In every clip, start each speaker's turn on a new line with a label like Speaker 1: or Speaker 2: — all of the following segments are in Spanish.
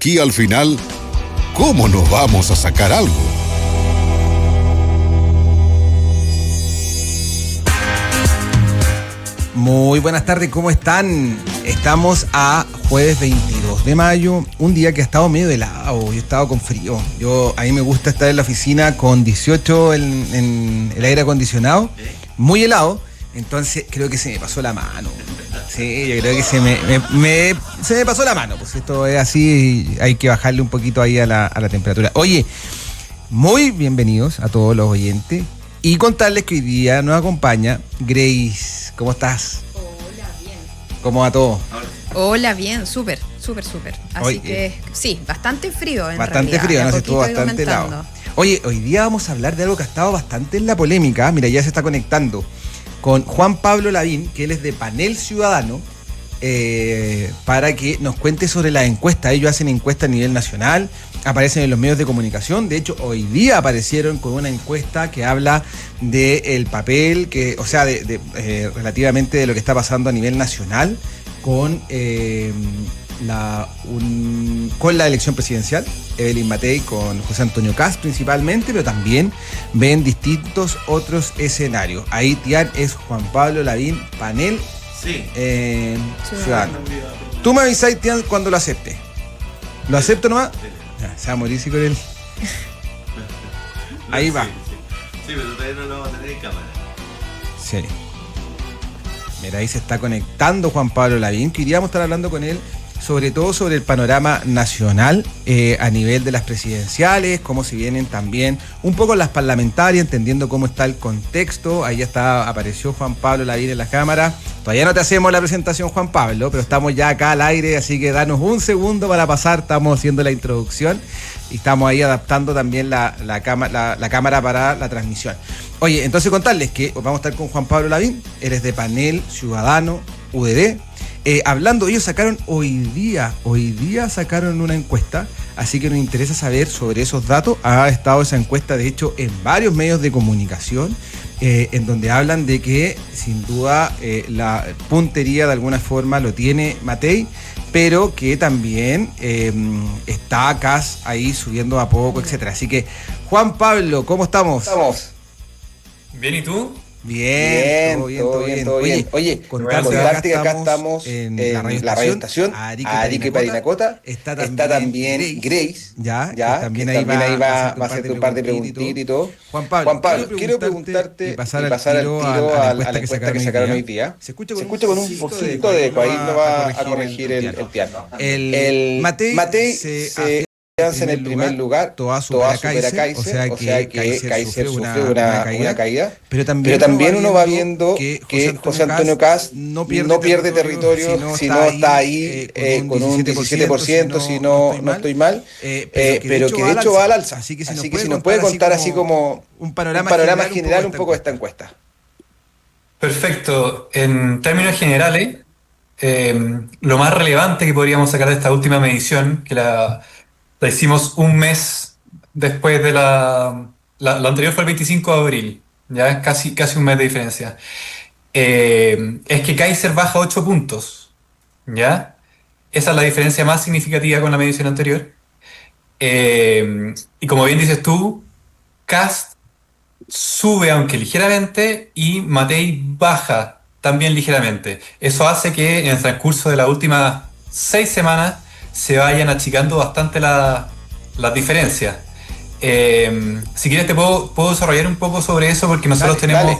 Speaker 1: aquí al final, ¿cómo nos vamos a sacar algo?
Speaker 2: Muy buenas tardes, ¿cómo están? Estamos a jueves 22 de mayo, un día que ha estado medio helado, yo he estado con frío. A mí me gusta estar en la oficina con 18 en el aire acondicionado, muy helado, entonces creo que se me pasó la mano. Sí, yo creo que se me pasó la mano, pues esto es así, hay que bajarle un poquito ahí a la temperatura. Oye, muy bienvenidos a todos los oyentes y contarles que hoy día nos acompaña Grace. ¿Cómo estás?
Speaker 3: Hola, bien.
Speaker 2: ¿Cómo va todo?
Speaker 3: Hola, bien, súper. Así
Speaker 2: Hoy,
Speaker 3: que sí, bastante frío en
Speaker 2: bastante
Speaker 3: realidad.
Speaker 2: frío,
Speaker 3: de a
Speaker 2: no se
Speaker 3: poquito
Speaker 2: estuvo bastante
Speaker 3: aumentando.
Speaker 2: helado. Oye, hoy día vamos a hablar de algo que ha estado bastante en la polémica. Mira, ya se está conectando con Juan Pablo Lavín, que él es de Panel Ciudadano, para que nos cuente sobre la encuesta. Ellos hacen encuesta a nivel nacional, aparecen en los medios de comunicación. De hecho, hoy día aparecieron con una encuesta que habla del papel, relativamente de lo que está pasando a nivel nacional con la elección presidencial. Evelyn Matei con José Antonio Kast principalmente, pero también ven distintos otros escenarios. Ahí Tian es Juan Pablo Lavín, Panel Ciudadano. Tú me avisáis, Tian, cuando lo acepte. ¿Lo acepto nomás? Ya, se va a morir si con él. Ahí va.
Speaker 4: Sí, pero todavía no lo vamos a tener en cámara.
Speaker 2: Sí. Mira, ahí se está conectando Juan Pablo Lavín, que iríamos a estar hablando con él sobre todo sobre el panorama nacional a nivel de las presidenciales, cómo se vienen también un poco las parlamentarias, entendiendo cómo está el contexto. Ahí ya apareció Juan Pablo Lavín en la cámara. Todavía no te hacemos la presentación, Juan Pablo, pero estamos ya acá al aire, así que danos un segundo para pasar. Estamos haciendo la introducción y estamos ahí adaptando también la cámara para la transmisión. Oye, entonces contarles que vamos a estar con Juan Pablo Lavín, él es de Panel Ciudadano, UDD. Hablando, ellos sacaron hoy día sacaron una encuesta, así que nos interesa saber sobre esos datos. Ha estado esa encuesta, de hecho, en varios medios de comunicación, en donde hablan de que, sin duda, la puntería de alguna forma lo tiene Matei, pero que también está Kast ahí subiendo a poco, etcétera. Así que, Juan Pablo, ¿cómo estamos?
Speaker 5: Bien, ¿y tú?
Speaker 2: Bien, todo bien.
Speaker 6: Oye, contarte que acá estamos en la radioestación Arica y Parinacota. Está también Grace, que también ahí va a hacerte un par de preguntitas y todo.
Speaker 2: Juan Pablo,
Speaker 6: quiero preguntarte y pasar al tiro a la encuesta que sacaron hoy día. Se escucha con un poquito de eco, ahí lo va a corregir el piano. El Matei se en el primer lugar, toda supera a Kaiser, o sea que Kaiser sufre una caída, pero también uno va viendo que José Antonio Kast no pierde territorio, sino está ahí con un 17%, si no estoy mal, pero que de hecho va al alza. Así que si nos puede contar así como un panorama general un poco de esta encuesta.
Speaker 5: Perfecto. En términos generales, lo más relevante que podríamos sacar de esta última medición, que la hicimos un mes después de la anterior, fue el 25 de abril, ya casi un mes de diferencia. Es que Kaiser baja 8 puntos, ¿ya? Esa es la diferencia más significativa con la medición anterior. Y como bien dices tú, Kast sube aunque ligeramente y Matei baja también ligeramente. Eso hace que en el transcurso de las últimas 6 semanas se vayan achicando bastante las diferencias. Si quieres te puedo desarrollar un poco sobre eso, porque nosotros tenemos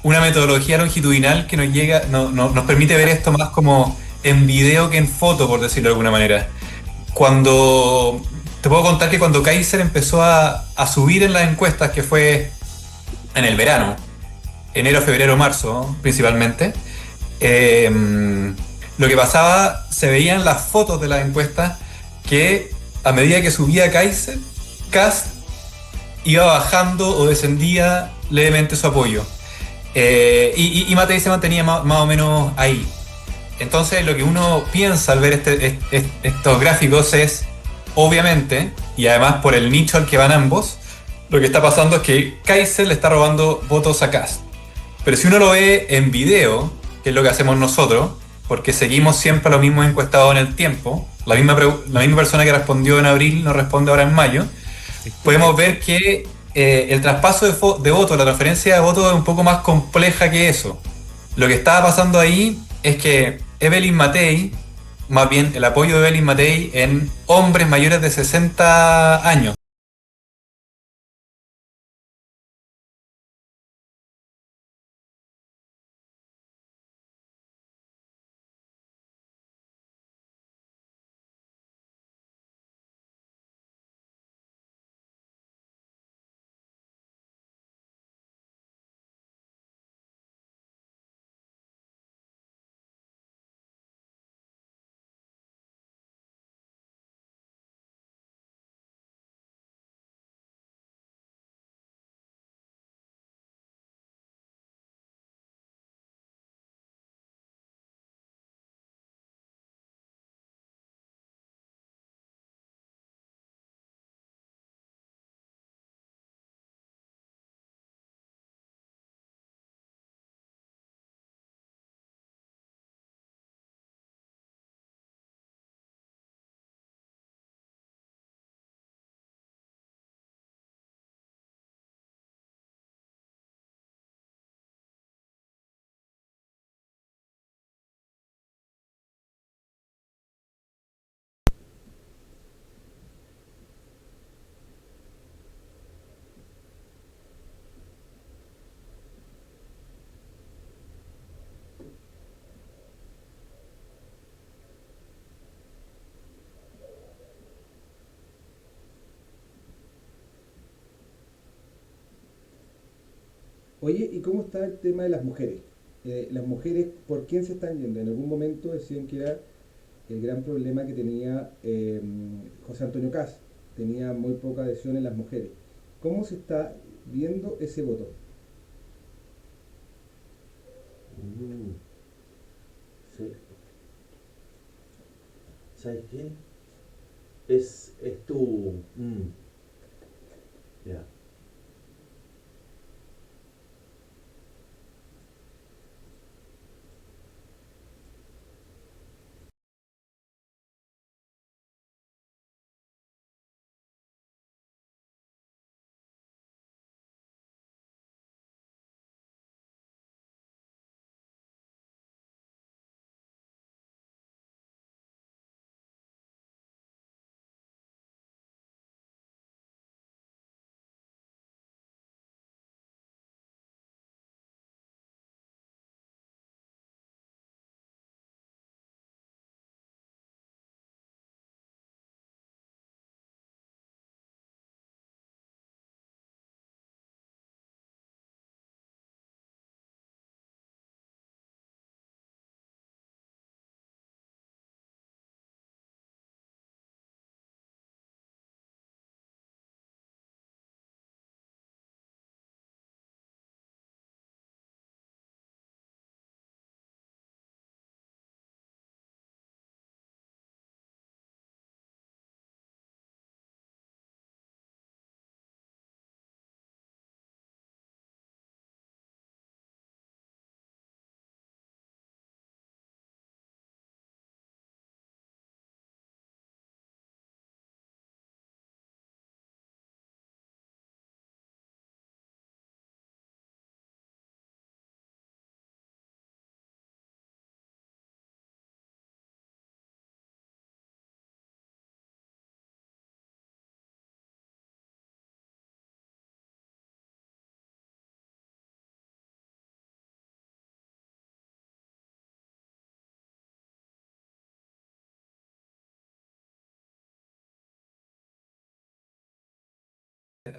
Speaker 5: una metodología longitudinal que nos permite ver esto más como en video que en foto, por decirlo de alguna manera. Te puedo contar que cuando Kaiser empezó a subir en las encuestas, que fue en el verano, enero, febrero, marzo principalmente, lo que pasaba, se veían las fotos de las encuestas que a medida que subía Kaiser, Kast iba bajando o descendía levemente su apoyo. Y Matei se mantenía más o menos ahí. Entonces lo que uno piensa al ver estos gráficos es, obviamente, y además por el nicho al que van ambos, lo que está pasando es que Kaiser le está robando votos a Kast. Pero si uno lo ve en video, que es lo que hacemos nosotros, porque seguimos siempre a los mismos encuestados en el tiempo. La misma persona que respondió en abril no responde ahora en mayo. Podemos ver que el traspaso de votos, la transferencia de votos es un poco más compleja que eso. Lo que estaba pasando ahí es que Evelyn Matei, más bien el apoyo de Evelyn Matei en hombres mayores de 60 años.
Speaker 2: Oye, ¿y cómo está el tema de las mujeres? Las mujeres, ¿por quién se están yendo? En algún momento decían que era el gran problema que tenía José Antonio Caz. Tenía muy poca adhesión en las mujeres. ¿Cómo se está viendo ese voto?
Speaker 7: Mm, sí. ¿Sabes qué? Es tu... ya.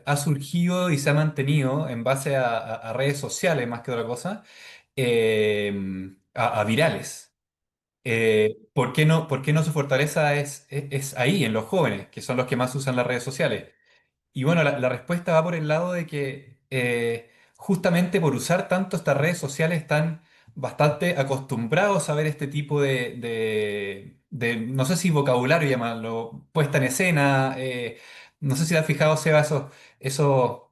Speaker 7: Ha surgido y se ha mantenido en base a redes sociales más que otra cosa, a virales. ¿Por qué no su fortaleza es ahí, en los jóvenes, que son los que más usan las redes sociales? Y bueno, la respuesta va por el lado de que justamente por usar tanto estas redes sociales están bastante acostumbrados a ver este tipo no sé si vocabulario llamarlo, puesta en escena. No sé si te has fijado, Seba, esos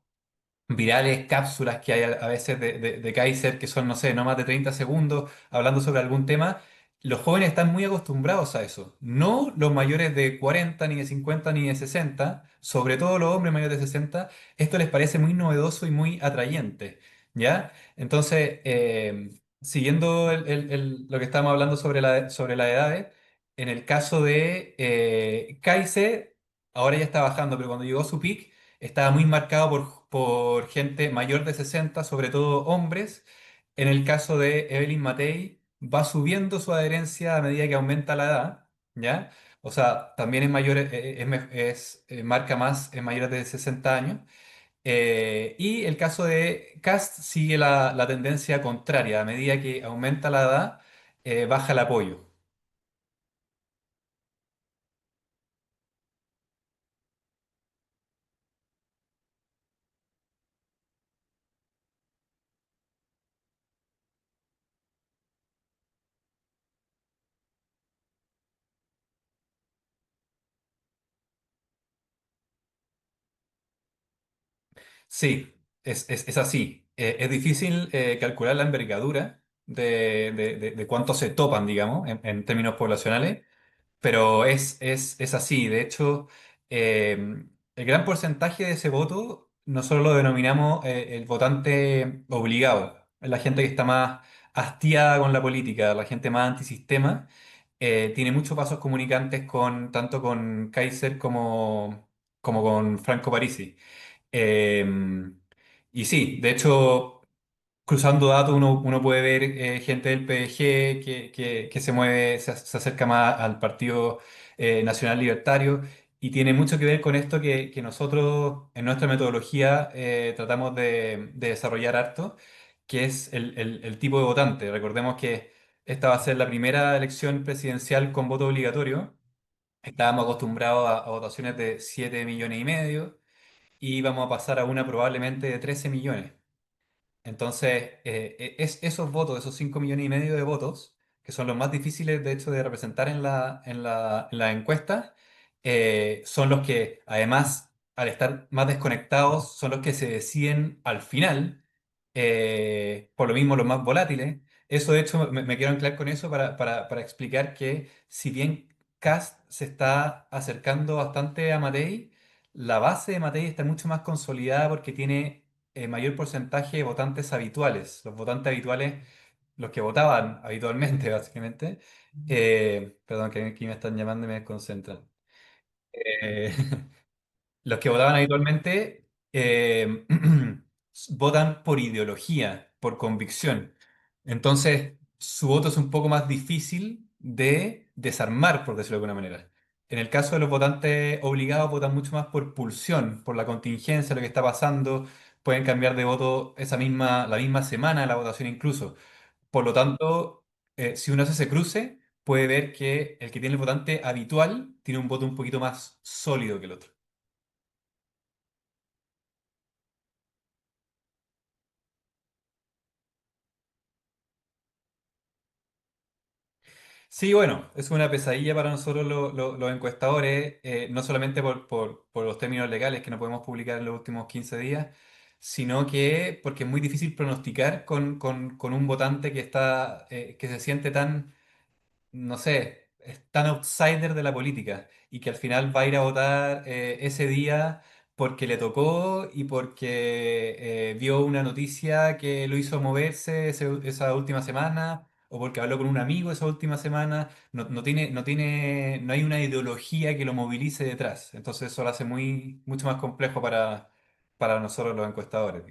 Speaker 7: virales, cápsulas que hay a veces de Kaiser, que son, no sé, no más de 30 segundos, hablando sobre algún tema, los jóvenes están muy acostumbrados a eso. No los mayores de 40, ni de 50, ni de 60, sobre todo los hombres mayores de 60, esto les parece muy novedoso y muy atrayente, ¿ya? Entonces, siguiendo lo que estábamos hablando sobre las edades, en el caso de Kaiser, ahora ya está bajando, pero cuando llegó a su peak, estaba muy marcado por gente mayor de 60, sobre todo hombres. En el caso de Evelyn Matei, va subiendo su adherencia a medida que aumenta la edad, ¿ya? O sea, también es mayor, marca más en mayores de 60 años. Y el caso de Cast sigue la tendencia contraria. A medida que aumenta la edad, baja el apoyo. Sí, es así. Es difícil calcular la envergadura de cuánto se topan, digamos, en términos poblacionales. Pero es así. De hecho, el gran porcentaje de ese voto nosotros lo denominamos el votante obligado. Es la gente que está más hastiada con la política, la gente más antisistema. Tiene muchos vasos comunicantes tanto con Kaiser como con Franco Parisi. Eh, y sí, de hecho, cruzando datos uno puede ver gente del PDG que se mueve, se acerca más al Partido Nacional Libertario y tiene mucho que ver con esto que nosotros en nuestra metodología tratamos de desarrollar harto, que es el tipo de votante. Recordemos que esta va a ser la primera elección presidencial con voto obligatorio. Estábamos acostumbrados a votaciones de 7,5 millones y vamos a pasar a una probablemente de 13 millones. Entonces, esos votos, esos 5,5 millones de votos, que son los más difíciles de hecho de representar en la encuesta, son los que además, al estar más desconectados, son los que se deciden al final, por lo mismo los más volátiles. Eso de hecho me quiero anclar con eso para explicar que si bien Kast se está acercando bastante a Matei, la base de Matei está mucho más consolidada porque tiene mayor porcentaje de votantes habituales. Los votantes habituales, los que votaban habitualmente, básicamente. Perdón, que aquí me están llamando y me desconcentran. Eh, los que votaban habitualmente votan por ideología, por convicción. Entonces, su voto es un poco más difícil de desarmar, por decirlo de alguna manera. En el caso de los votantes obligados, votan mucho más por pulsión, por la contingencia, lo que está pasando. Pueden cambiar de voto la misma semana de la votación incluso. Por lo tanto, si uno hace ese cruce, puede ver que el que tiene el votante habitual tiene un voto un poquito más sólido que el otro. Sí, bueno, es una pesadilla para nosotros los encuestadores, no solamente por los términos legales que no podemos publicar en los últimos 15 días, sino que porque es muy difícil pronosticar con un votante que se siente tan, no sé, es tan outsider de la política y que al final va a ir a votar ese día porque le tocó y porque vio una noticia que lo hizo moverse esa última semana o porque habló con un amigo esa última semana. No hay una ideología que lo movilice detrás. Entonces eso lo hace mucho más complejo para nosotros los encuestadores.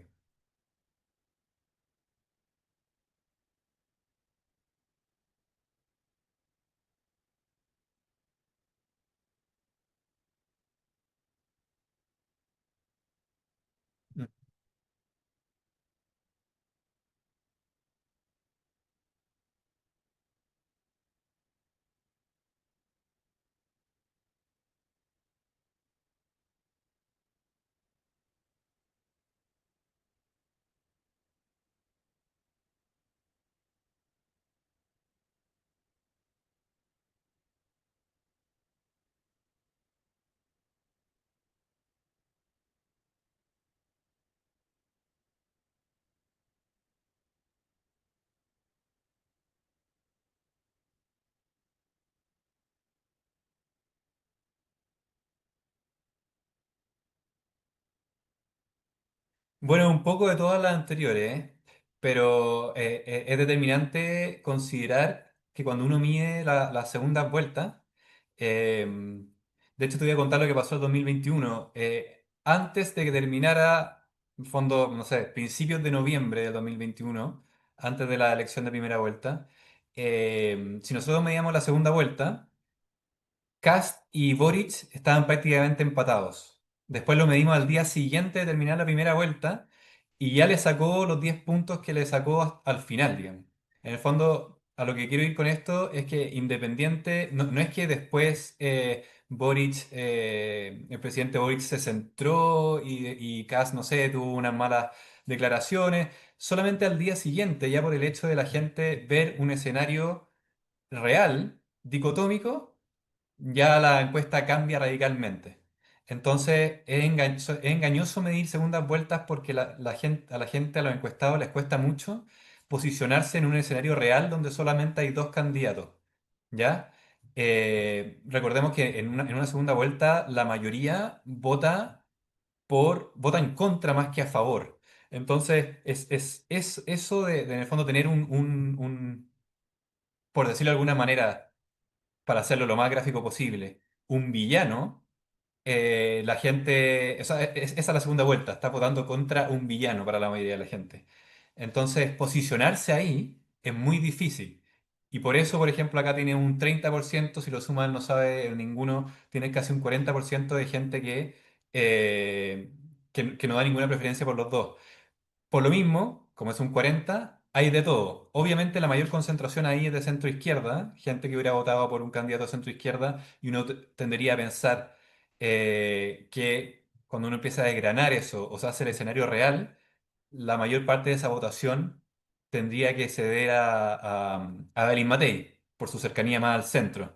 Speaker 7: Bueno, un poco de todas las anteriores, ¿eh? Pero es determinante considerar que cuando uno mide las segundas vueltas, eh, de hecho te voy a contar lo que pasó en 2021. Antes de que terminara, en fondo, no sé, principios de noviembre de 2021, antes de la elección de primera vuelta, si nosotros medíamos la segunda vuelta, Kast y Boric estaban prácticamente empatados. Después lo medimos al día siguiente de terminar la primera vuelta y ya le sacó los 10 puntos que le sacó al final, digamos. En el fondo, a lo que quiero ir con esto es que independiente, no es que después Boric, el presidente Boric se centró y Kast, no sé, tuvo unas malas declaraciones, solamente al día siguiente, ya por el hecho de la gente ver un escenario real, dicotómico, ya la encuesta cambia radicalmente. Entonces es engañoso medir segundas vueltas porque a los encuestados les cuesta mucho posicionarse en un escenario real donde solamente hay dos candidatos. ¿Ya? Recordemos que en una segunda vuelta la mayoría vota en contra más que a favor. Entonces es eso de, en el fondo tener por decirlo de alguna manera, para hacerlo lo más gráfico posible, un villano, la gente, esa es la segunda vuelta, está votando contra un villano para la mayoría de la gente. Entonces, posicionarse ahí es muy difícil. Y por eso, por ejemplo, acá tiene un 30%, si lo suman no sabe ninguno, tiene casi un 40% de gente que no da ninguna preferencia por los dos. Por lo mismo, como es un 40, hay de todo. Obviamente la mayor concentración ahí es de centro izquierda, gente que hubiera votado por un candidato de centro izquierda, y uno tendería a pensar que cuando uno empieza a desgranar eso, o sea, hace el escenario real, la mayor parte de esa votación tendría que ceder a Belín Matei, por su cercanía más al centro.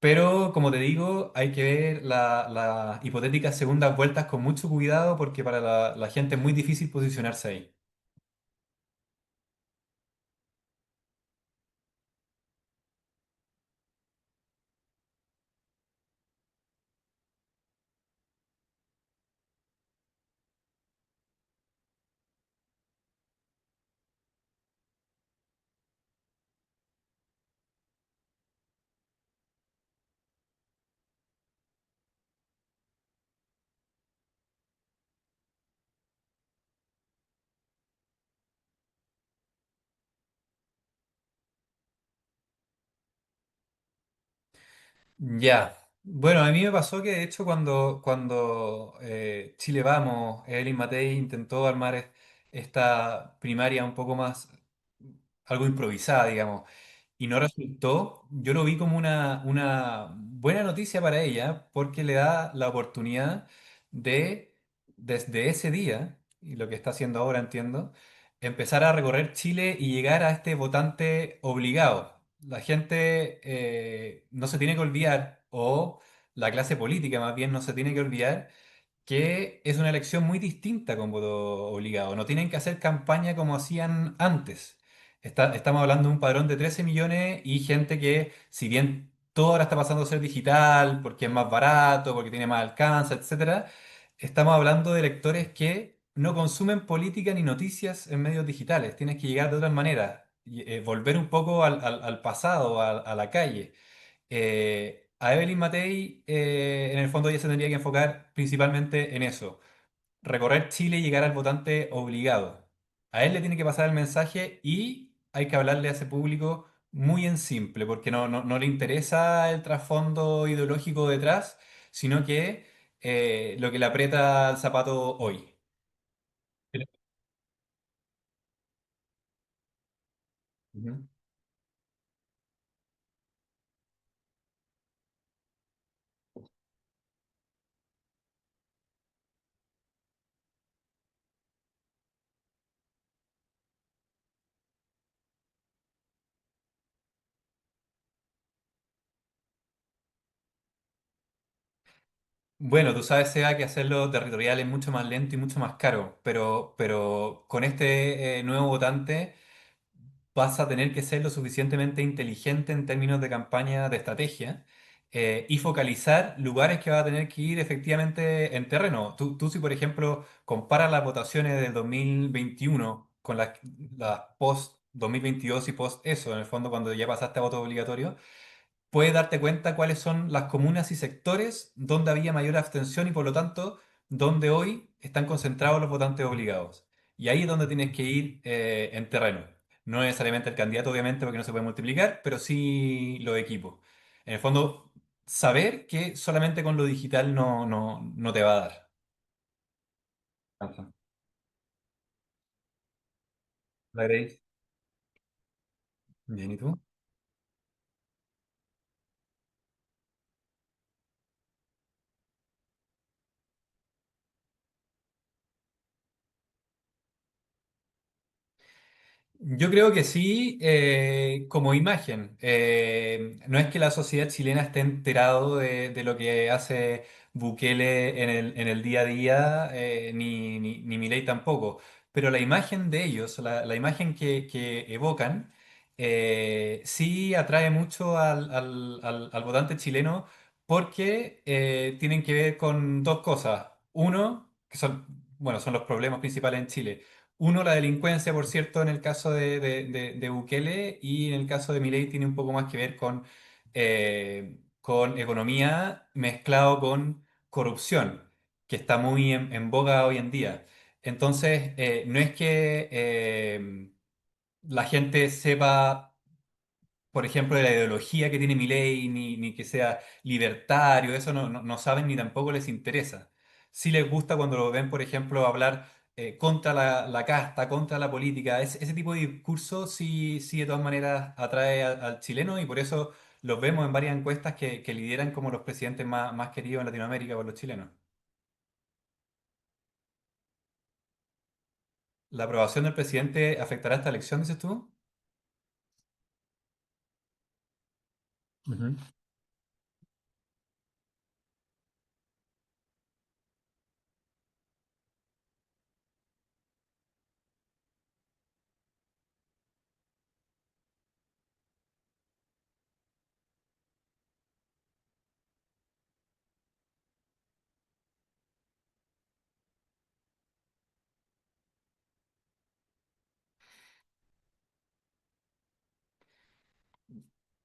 Speaker 7: Pero, como te digo, hay que ver las hipotéticas segundas vueltas con mucho cuidado porque para la gente es muy difícil posicionarse ahí. Ya. Bueno, a mí me pasó que de hecho cuando Chile Vamos, Evelyn Matei intentó armar esta primaria un poco más, algo improvisada, digamos, y no resultó, yo lo vi como una buena noticia para ella porque le da la oportunidad de, desde ese día, y lo que está haciendo ahora entiendo, empezar a recorrer Chile y llegar a este votante obligado. La gente no se tiene que olvidar, o la clase política más bien no se tiene que olvidar que es una elección muy distinta con voto obligado. No tienen que hacer campaña como hacían antes. Estamos hablando de un padrón de 13 millones y gente que, si bien todo ahora está pasando a ser digital, porque es más barato, porque tiene más alcance, etcétera, estamos hablando de electores que no consumen política ni noticias en medios digitales. Tienes que llegar de otras maneras, volver un poco al pasado, a la calle. A Evelyn Matei, en el fondo, ella se tendría que enfocar principalmente en eso, recorrer Chile y llegar al votante obligado. A él le tiene que pasar el mensaje y hay que hablarle a ese público muy en simple, porque no le interesa el trasfondo ideológico detrás, sino que lo que le aprieta el zapato hoy. Ujú. Bueno, tú sabes, Seba, que hacerlo territorial es mucho más lento y mucho más caro, pero con este nuevo votante vas a tener que ser lo suficientemente inteligente en términos de campaña, de estrategia, y focalizar lugares que va a tener que ir efectivamente en terreno. Tú si, por ejemplo, comparas las votaciones del 2021 con las post 2022 y post eso, en el fondo cuando ya pasaste a voto obligatorio, puedes darte cuenta cuáles son las comunas y sectores donde había mayor abstención y por lo tanto donde hoy están concentrados los votantes obligados. Y ahí es donde tienes que ir en terreno. No necesariamente el candidato, obviamente, porque no se puede multiplicar, pero sí los equipos. En el fondo, saber que solamente con lo digital no te va a dar. Ajá. ¿La Grace? Bien, ¿y tú? Yo creo que sí, como imagen. No es que la sociedad chilena esté enterado de lo que hace Bukele en el día a día, ni Milei tampoco. Pero la imagen de ellos, la imagen que evocan, sí atrae mucho al votante chileno porque tienen que ver con dos cosas. Uno, que son, bueno, son los problemas principales en Chile. Uno, la delincuencia, por cierto, en el caso de Bukele y en el caso de Milei tiene un poco más que ver con economía mezclado con corrupción, que está muy en boga hoy en día. Entonces, no es que la gente sepa por ejemplo, de la ideología que tiene Milei, ni que sea libertario, eso no saben ni tampoco les interesa. Sí les gusta cuando lo ven, por ejemplo, hablar contra la casta, contra la política. Ese tipo de discurso sí de todas maneras atrae al chileno y por eso los vemos en varias encuestas que lideran como los presidentes más queridos en Latinoamérica por los chilenos. ¿La aprobación del presidente afectará esta elección, dices tú? Ujú.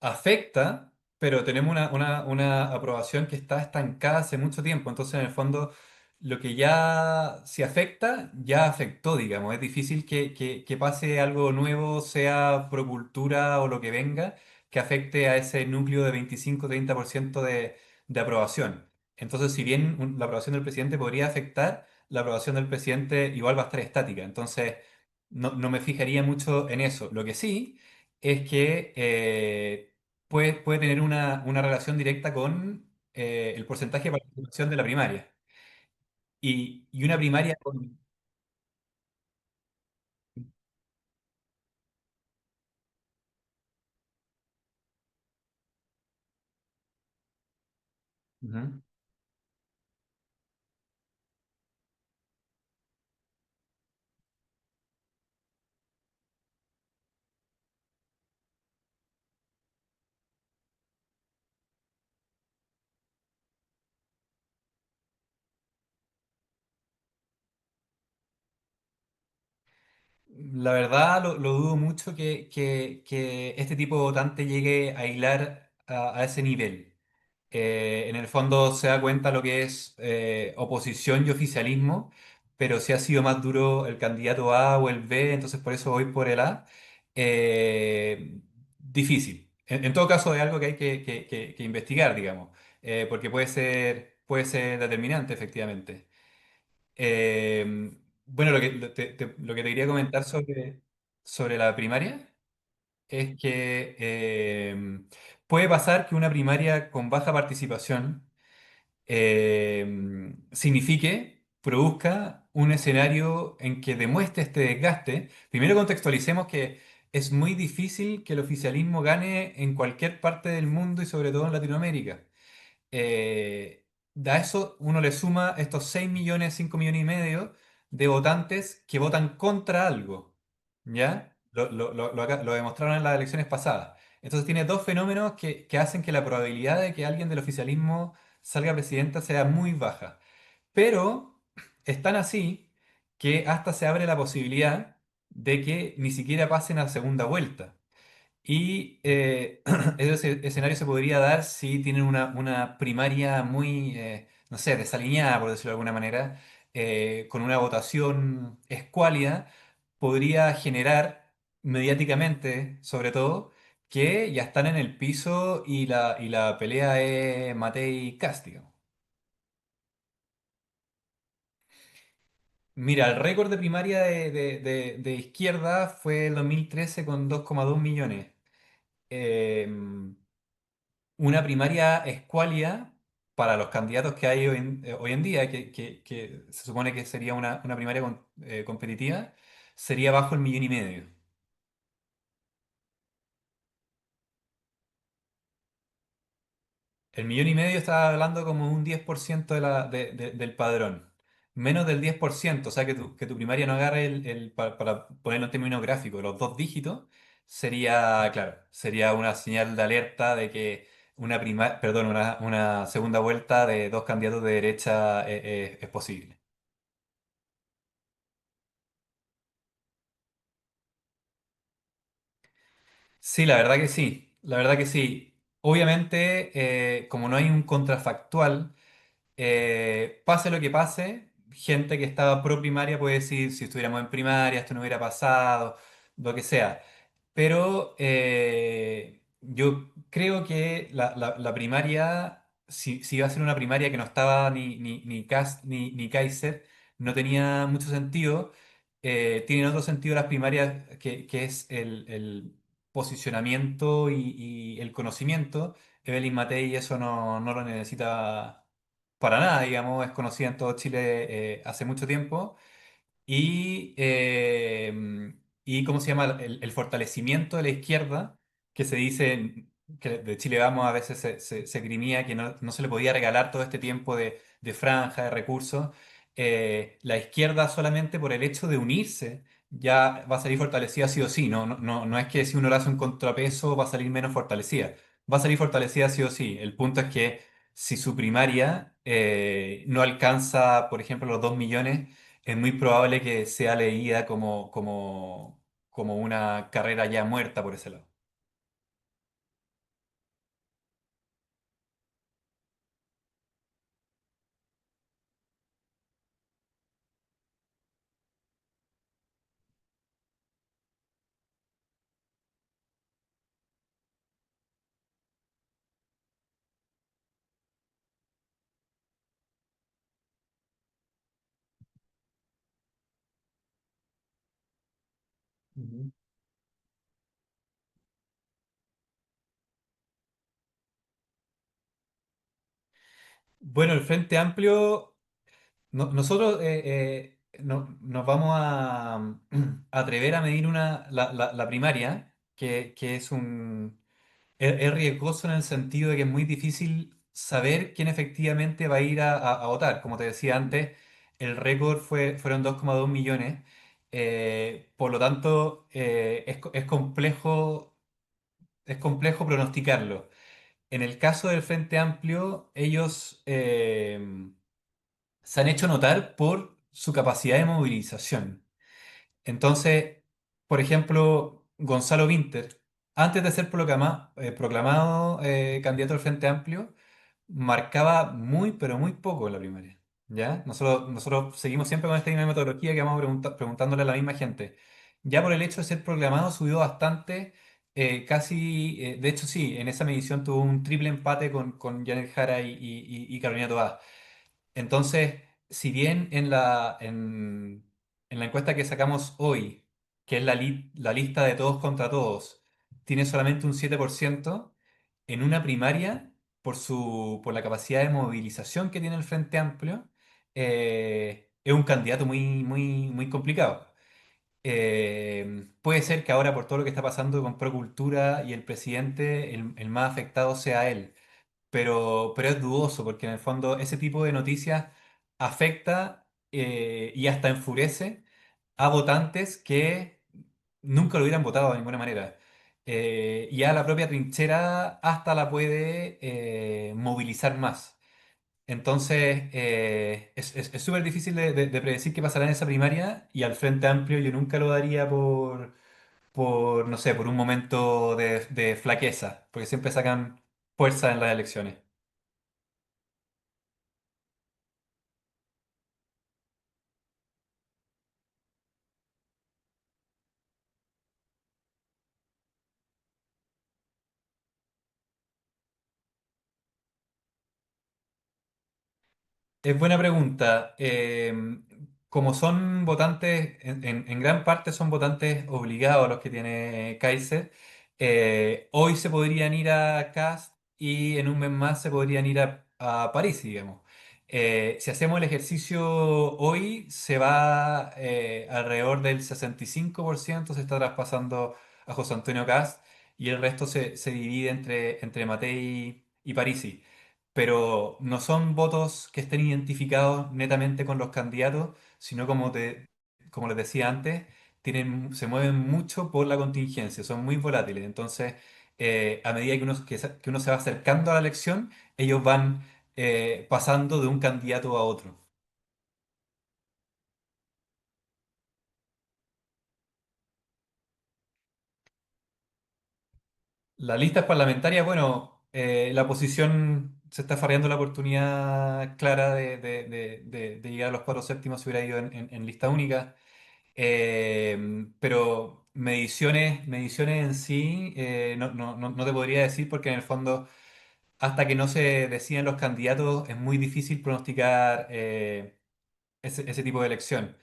Speaker 7: Afecta, pero tenemos una aprobación que está estancada hace mucho tiempo. Entonces, en el fondo, lo que ya se afecta, ya afectó, digamos. Es difícil que pase algo nuevo, sea pro cultura o lo que venga, que afecte a ese núcleo de 25-30% de aprobación. Entonces, si bien la aprobación del presidente podría afectar, la aprobación del presidente igual va a estar estática. Entonces, no me fijaría mucho en eso. Lo que sí es que puede tener una relación directa con el porcentaje de participación de la primaria. Y una primaria con... Ujú. La verdad lo dudo mucho que este tipo de votante llegue a hilar a ese nivel. En el fondo se da cuenta lo que es oposición y oficialismo, pero si ha sido más duro el candidato A o el B, entonces por eso voy por el A. Difícil. En todo caso es algo que hay que investigar, digamos, porque puede ser determinante, efectivamente. Bueno, lo que te quería comentar sobre la primaria es que puede pasar que una primaria con baja participación produzca un escenario en que demuestre este desgaste. Primero contextualicemos que es muy difícil que el oficialismo gane en cualquier parte del mundo y sobre todo en Latinoamérica. A eso uno le suma estos 6 millones, 5 millones y medio de votantes que votan contra algo, ¿ya? Lo demostraron en las elecciones pasadas. Entonces tiene dos fenómenos que hacen que la probabilidad de que alguien del oficialismo salga presidenta sea muy baja. Pero es tan así que hasta se abre la posibilidad de que ni siquiera pasen a segunda vuelta. Y ese escenario se podría dar si tienen una primaria muy, no sé, desalineada, por decirlo de alguna manera, con una votación escuálida, podría generar mediáticamente, sobre todo, que ya están en el piso y la pelea es Matei Castigo. Mira, el récord de primaria de izquierda fue el 2013 con 2,2 millones. Em, una primaria escuálida para los candidatos que hay hoy en día, que se supone que sería una primaria competitiva, sería bajo el millón y medio. El millón y medio está hablando como un 10% del padrón. Menos del 10%, o sea que tu primaria no agarre para ponerlo en términos gráficos, los dos dígitos, sería, claro, sería una señal de alerta de que perdón, una segunda vuelta de dos candidatos de derecha es posible. Sí, la verdad que sí, la verdad que sí. Obviamente, como no hay un contrafactual, pase lo que pase, gente que estaba pro primaria puede decir, si estuviéramos en primaria, esto no hubiera pasado, lo que sea. Pero yo creo que la primaria, si iba a ser una primaria que no estaba ni Kast ni Kaiser, no tenía mucho sentido. Tienen otro sentido las primarias, que es el posicionamiento y el conocimiento. Evelyn Matei eso no lo necesita para nada, digamos, es conocida en todo Chile hace mucho tiempo. Y, ¿cómo se llama? El fortalecimiento de la izquierda, que se dice que de Chile Vamos a veces se grimía que no se le podía regalar todo este tiempo de franja, de recursos. La izquierda solamente por el hecho de unirse ya va a salir fortalecida sí o sí. No es que si uno le hace un contrapeso va a salir menos fortalecida. Va a salir fortalecida sí o sí. El punto es que si su primaria no alcanza, por ejemplo, los 2 millones, es muy probable que sea leída como una carrera ya muerta por ese lado. Ujú. Bueno, el Frente Amplio, nosotros nos vamos a a atrever a medir la primaria, que es riesgoso en el sentido de que es muy difícil saber quién efectivamente va a ir a votar. Como te decía antes, el récord fueron 2,2 millones. Por lo tanto, es complejo pronosticarlo. En el caso del Frente Amplio, ellos se han hecho notar por su capacidad de movilización. Entonces, por ejemplo, Gonzalo Vinter, antes de ser proclamado candidato al Frente Amplio, marcaba muy, pero muy poco en la primaria. ¿Ya? Nosotros seguimos siempre con esta misma metodología que vamos preguntándole a la misma gente. Ya por el hecho de ser proclamado subió bastante, casi, de hecho sí, en esa medición tuvo un triple empate con Janet Jara y Carolina Toá. Entonces, si bien en la encuesta que sacamos hoy, que es la lista de todos contra todos, tiene solamente un 7%, en una primaria, por la capacidad de movilización que tiene el Frente Amplio, es un candidato muy, muy, muy complicado. Puede ser que ahora, por todo lo que está pasando con Procultura y el presidente, el más afectado sea él, pero es dudoso porque en el fondo ese tipo de noticias afecta y hasta enfurece a votantes que nunca lo hubieran votado de ninguna manera. ya la propia trinchera hasta la puede movilizar más. Entonces, es súper difícil de predecir qué pasará en esa primaria y al Frente Amplio yo nunca lo daría no sé, por un momento de flaqueza, porque siempre sacan fuerza en las elecciones. Es buena pregunta. Como son votantes, en gran parte son votantes obligados los que tiene Kaiser, hoy se podrían ir a Cast y en un mes más se podrían ir a París, digamos. Si hacemos el ejercicio hoy, se va alrededor del 65%, se está traspasando a José Antonio Cast y el resto se divide entre Matei y Parisi, pero no son votos que estén identificados netamente con los candidatos, sino como les decía antes, se mueven mucho por la contingencia, son muy volátiles. Entonces, a medida que uno se va acercando a la elección, ellos van pasando de un candidato a otro. Las listas parlamentarias, bueno, la oposición se está farreando la oportunidad clara de llegar a los cuatro séptimos si hubiera ido en lista única. Pero mediciones en sí, no te podría decir porque en el fondo, hasta que no se deciden los candidatos, es muy difícil pronosticar ese tipo de elección.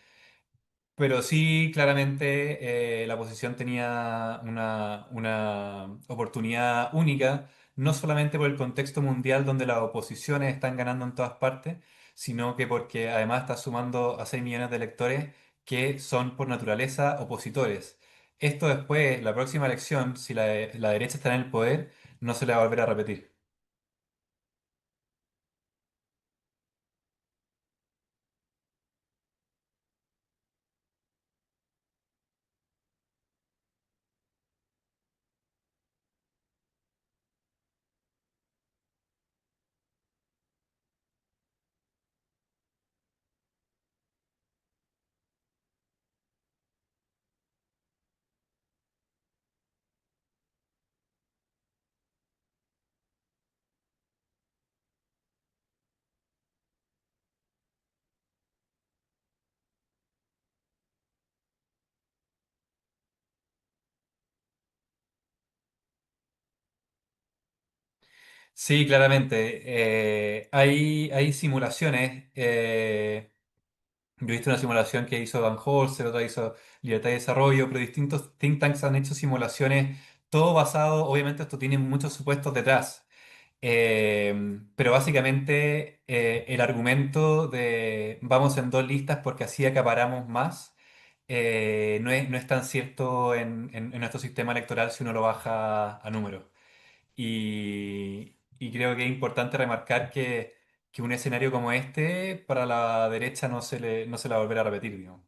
Speaker 7: Pero sí, claramente la oposición tenía una oportunidad única, no solamente por el contexto mundial donde las oposiciones están ganando en todas partes, sino que porque además está sumando a 6 millones de electores que son por naturaleza opositores. Esto después, la próxima elección, si la derecha está en el poder, no se le va a volver a repetir. Sí, claramente. Hay simulaciones. Yo he visto una simulación que hizo Van Holzer, otra hizo Libertad y Desarrollo, pero distintos think tanks han hecho simulaciones, todo basado, obviamente esto tiene muchos supuestos detrás, pero básicamente el argumento de vamos en dos listas porque así acaparamos más, no es tan cierto en nuestro sistema electoral si uno lo baja a números. Y creo que es importante remarcar que un escenario como este para la derecha no se la va a volver a repetir, digamos.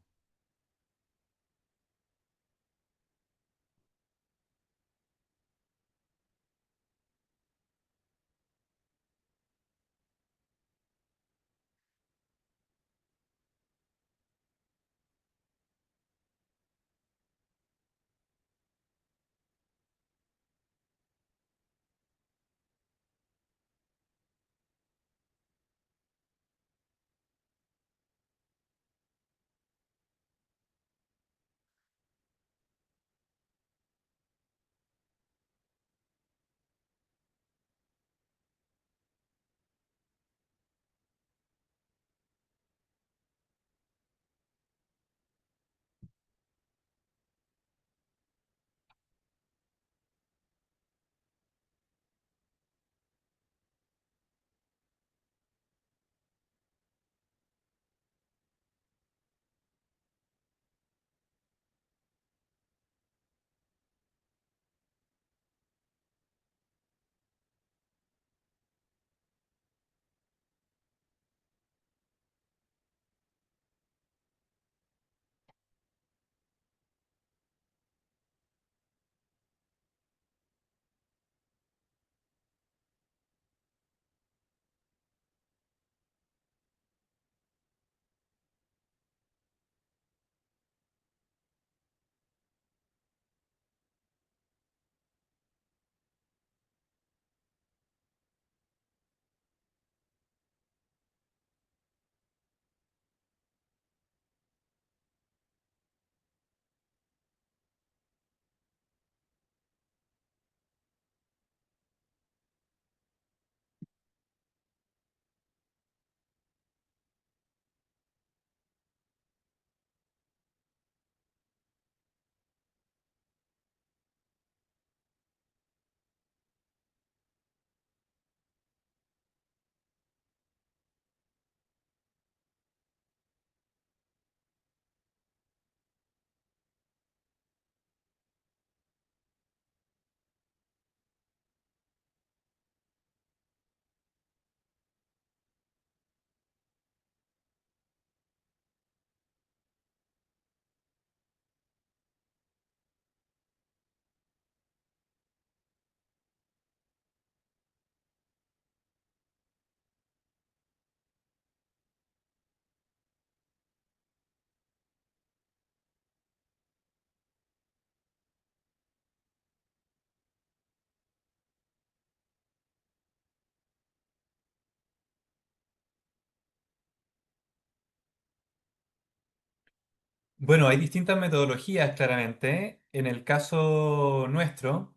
Speaker 7: Bueno, hay distintas metodologías, claramente. En el caso nuestro,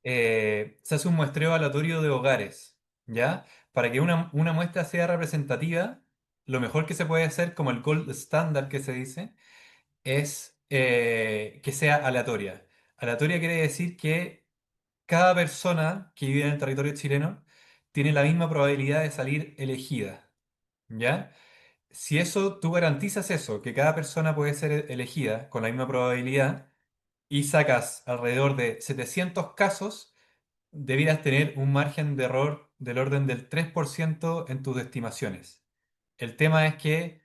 Speaker 7: se hace un muestreo aleatorio de hogares, ¿ya? Para que una muestra sea representativa, lo mejor que se puede hacer, como el gold standard que se dice, es que sea aleatoria. Aleatoria quiere decir que cada persona que vive en el territorio chileno tiene la misma probabilidad de salir elegida, ¿ya? Si eso, tú garantizas eso, que cada persona puede ser elegida con la misma probabilidad, y sacas alrededor de 700 casos, debieras tener un margen de error del orden del 3% en tus estimaciones. El tema es que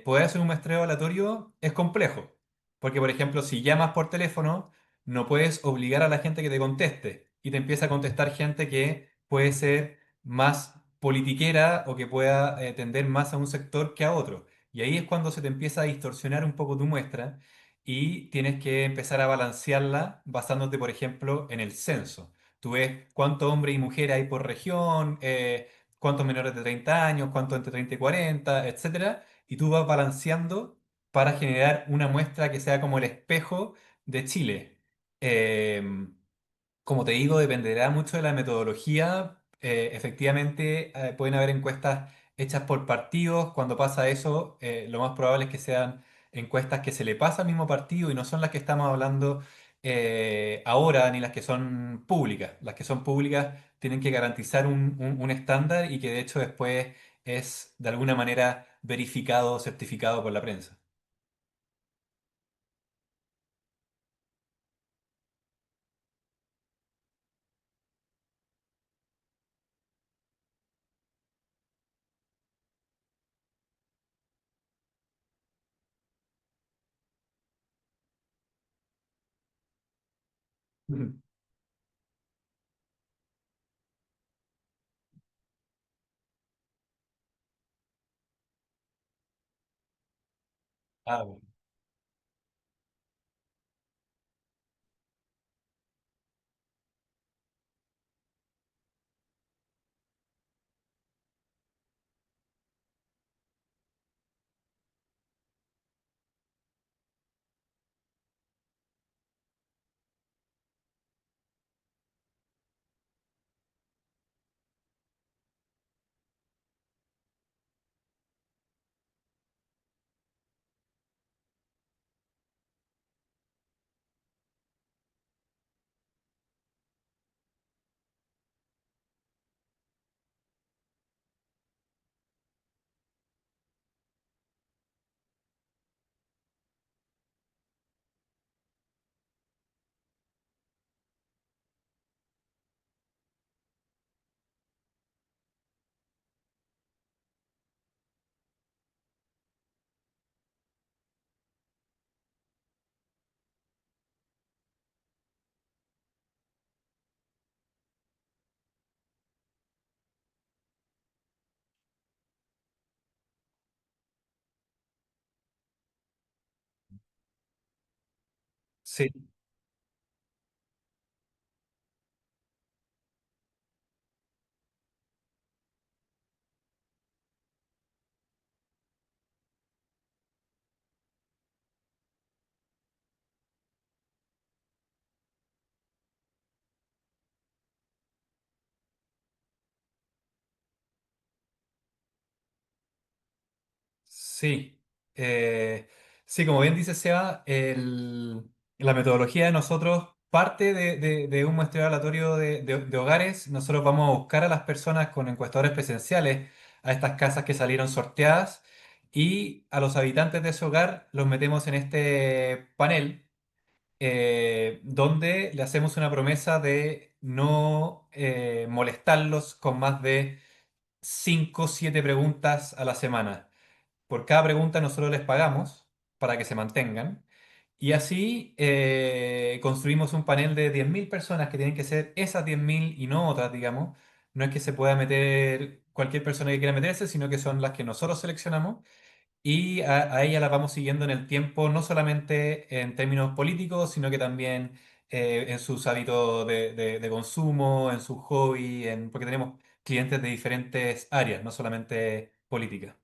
Speaker 7: poder hacer un muestreo aleatorio es complejo, porque por ejemplo, si llamas por teléfono, no puedes obligar a la gente que te conteste y te empieza a contestar gente que puede ser más politiquera o que pueda tender más a un sector que a otro. Y ahí es cuando se te empieza a distorsionar un poco tu muestra y tienes que empezar a balancearla basándote, por ejemplo, en el censo. Tú ves cuántos hombres y mujeres hay por región, cuántos menores de 30 años, cuántos entre 30 y 40, etcétera, y tú vas balanceando para generar una muestra que sea como el espejo de Chile. Em, Como te digo, dependerá mucho de la metodología. Efectivamente, pueden haber encuestas hechas por partidos. Cuando pasa eso, lo más probable es que sean encuestas que se le pasa al mismo partido y no son las que estamos hablando ahora, ni las que son públicas. Las que son públicas tienen que garantizar un estándar y que de hecho después es de alguna manera verificado o certificado por la prensa. Ujú. Ah, bueno. Sí. Sí, eh, sí, como bien dice Seba, la metodología de nosotros parte de un muestreo aleatorio de hogares. Nosotros vamos a buscar a las personas con encuestadores presenciales a estas casas que salieron sorteadas y a los habitantes de ese hogar los metemos en este panel donde le hacemos una promesa de no molestarlos con más de 5 o 7 preguntas a la semana. Por cada pregunta nosotros les pagamos para que se mantengan. Y así construimos un panel de 10.000 personas que tienen que ser esas 10.000 y no otras, digamos. No es que se pueda meter cualquier persona que quiera meterse, sino que son las que nosotros seleccionamos. Y a ella las vamos siguiendo en el tiempo, no solamente en términos políticos, sino que también en sus hábitos de consumo, en sus hobbies, porque tenemos clientes de diferentes áreas, no solamente políticas.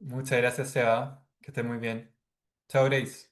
Speaker 5: Muchas gracias, Seba. Que estés muy bien. Chao, Grace.